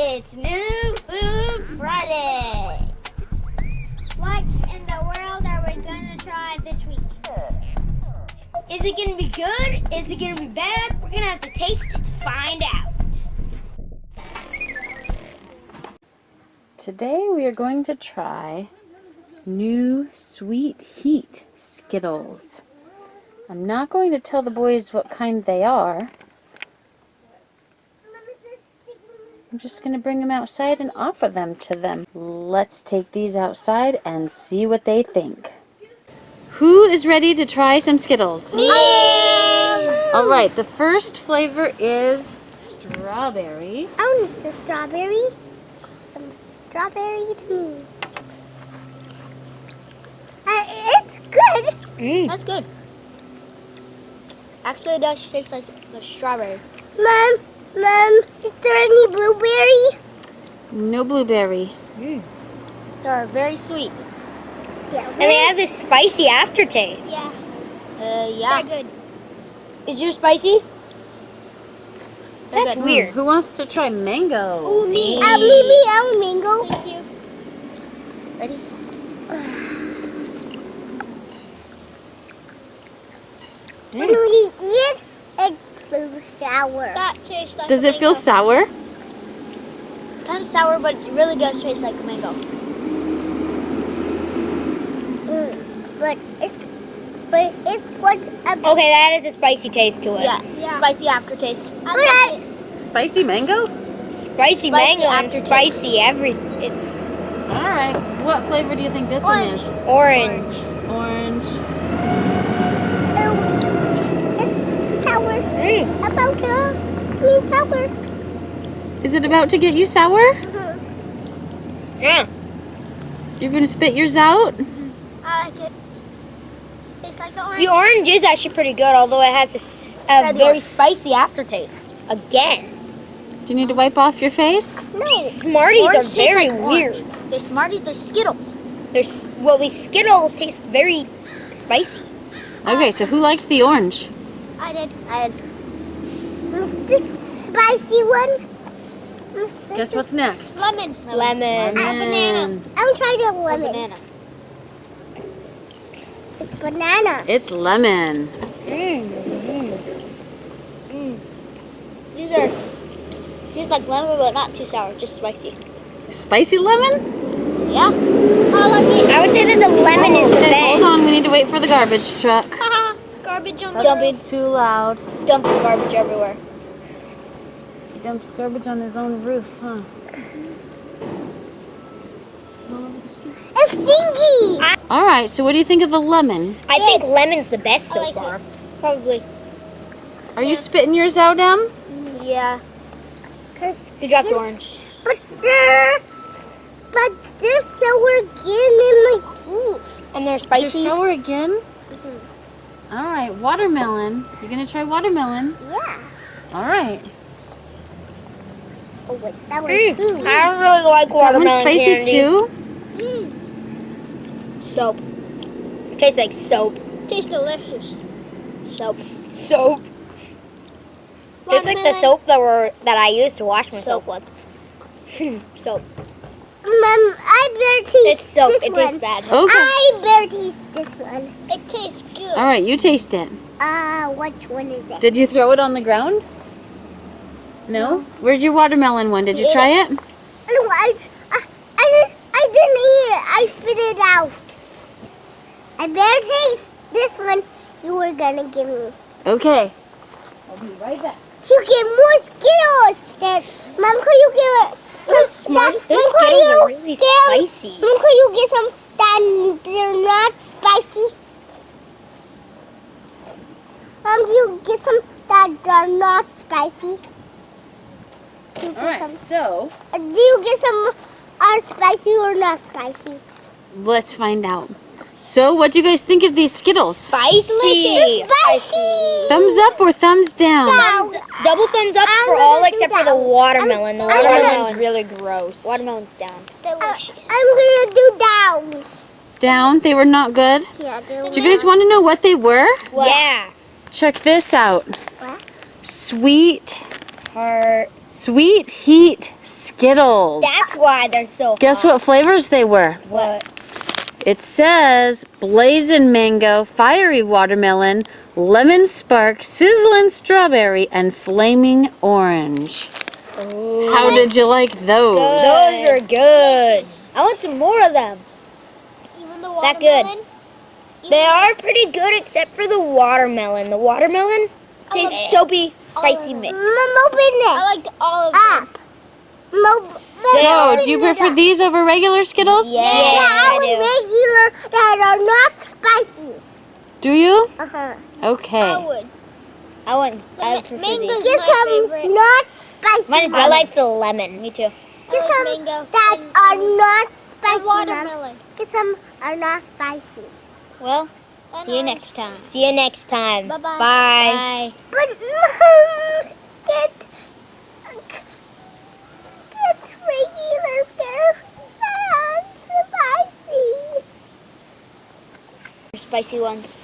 It's New Food Friday. What in the world are we gonna try this week? Is it gonna be good? Is it gonna be bad? We're gonna have to taste it to find out. Today we are going to try new Sweet Heat Skittles. I'm not going to tell the boys what kind they are. I'm just going to bring them outside and offer them to them. Let's take these outside and see what they think. Who is ready to try some Skittles? Me! All right, the first flavor is strawberry. I want the strawberry. Some strawberry to me. It's good. That's good. Actually, it does taste like the strawberry. Mom, is there any blueberry? No blueberry. They're very sweet. Yeah. And they have this spicy aftertaste. Yeah. Yeah. They're good. Is yours spicy? They're That's good. weird. Who wants to try mango? Oh, me. I want mango. Thank you. Ready? When we eat it, it feels sour. That tastes like Does it feel sour? Kind of sour, but it really does taste like mango. But it's what's a Okay, that is a spicy taste to it. Yeah. Spicy aftertaste. I like it. Spicy mango? Spicy mango and aftertaste. spicy everything. It's All right. What flavor do you think this one is? orange. Orange. It's sour. Sour. Is it about to get you sour? Yeah. You're going to spit yours out? I like it. Tastes like the orange. The orange is actually pretty good, although it has a very spicy aftertaste. Again. Do you need to wipe off your face? No. Smarties Orange are tastes very like weird. orange. They're Smarties, they're Skittles. These Skittles taste very spicy. Okay, so who liked the orange? I did. This spicy one. Guess what's next? Lemon. Lemon. Banana. I'll try the lemon. Banana. It's banana. It's lemon. These are taste like lemon, but not too sour, just spicy. Spicy lemon? Yeah. I like it. I would say that the lemon is the Okay, hold best. on. We need to wait for the garbage truck. Garbage on the That's too loud. Dumping garbage everywhere. He dumps garbage on his own roof, huh? It's stinky. All right, so what do you think of the lemon? I think lemon's the best so I like far. Probably. Are you spitting yours out, Em? Yeah. You dropped orange. But they're sour again in my teeth. And they're You're spicy. sour again? All right, watermelon. You're going to try watermelon? Yeah. All right. Oh, it's sour I too. don't really like That one's watermelon spicy candy. too? Soap. Tastes like soap. Tastes delicious. Soap. Soap. Tastes like the soap that I used to wash myself with. Soap. Mom, I better taste It's soap. this It one. tastes bad. Okay. I better taste this one. It tastes good. All right, you taste it. Which one is it? Did you throw it on the ground? No? Where's your watermelon one? Did you Eat try it? No, I didn't eat it. I spit it out. I better taste this one you were gonna give me. Okay. I'll be right back. You get more Skittles. Then, Mom, could you give it some? Those Mom, Skittles could you are really get spicy. Mom, could you get some that they're not spicy? Mom, do you get some that are not spicy? Do you All get right, some? so Do you get some are spicy or not spicy? let's find out. So, what do you guys think of these Skittles? Spicy. Spicy. Thumbs up or thumbs down? Down. Double thumbs up I'm for gonna all do except for the down. watermelon. The I'm gonna- watermelon's really gross. Watermelon's down. Delicious. I'm gonna do down. Down? They were not good? Yeah, Do you guys want to know what they were? Yeah. Check this out. What? Sweet Heart. Sweet Heat Skittles. That's why they're so Guess hot. what flavors they were? What? It says blazing mango, fiery watermelon, lemon spark, sizzling strawberry, and flaming orange. Ooh. How did you like those? Those are good. I want some more of them. Even the That good. watermelon. They are pretty good except for the watermelon. The watermelon tastes soapy, spicy mix. Open it. I like all of them. Up. So, do you prefer these over regular Skittles? Yes, I I regular that are not spicy. Do you? Uh-huh. Okay. I would. I prefer Mango's these. Get my some favorite. not spicy. Mine is, I like the lemon. Me too. Get I like some mango that and- are not spicy. And watermelon. Get some are not spicy. Well, And see you orange. next time. See you next time. Bye-bye. Bye. But get regular not spicy. Spicy ones.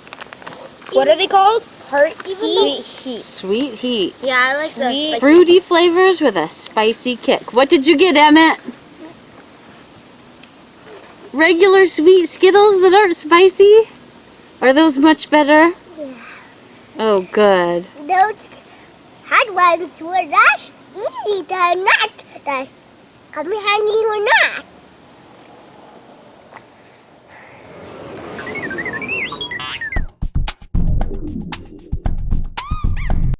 What are they called? Sweet heat. Sweet Heat. Yeah, I like the spicy. Fruity flavors with a spicy kick. What did you get, Emmett? Regular sweet Skittles that aren't spicy? Are those much better? Yeah. Oh, good. Those hard ones were not easy to not. Come handy or not.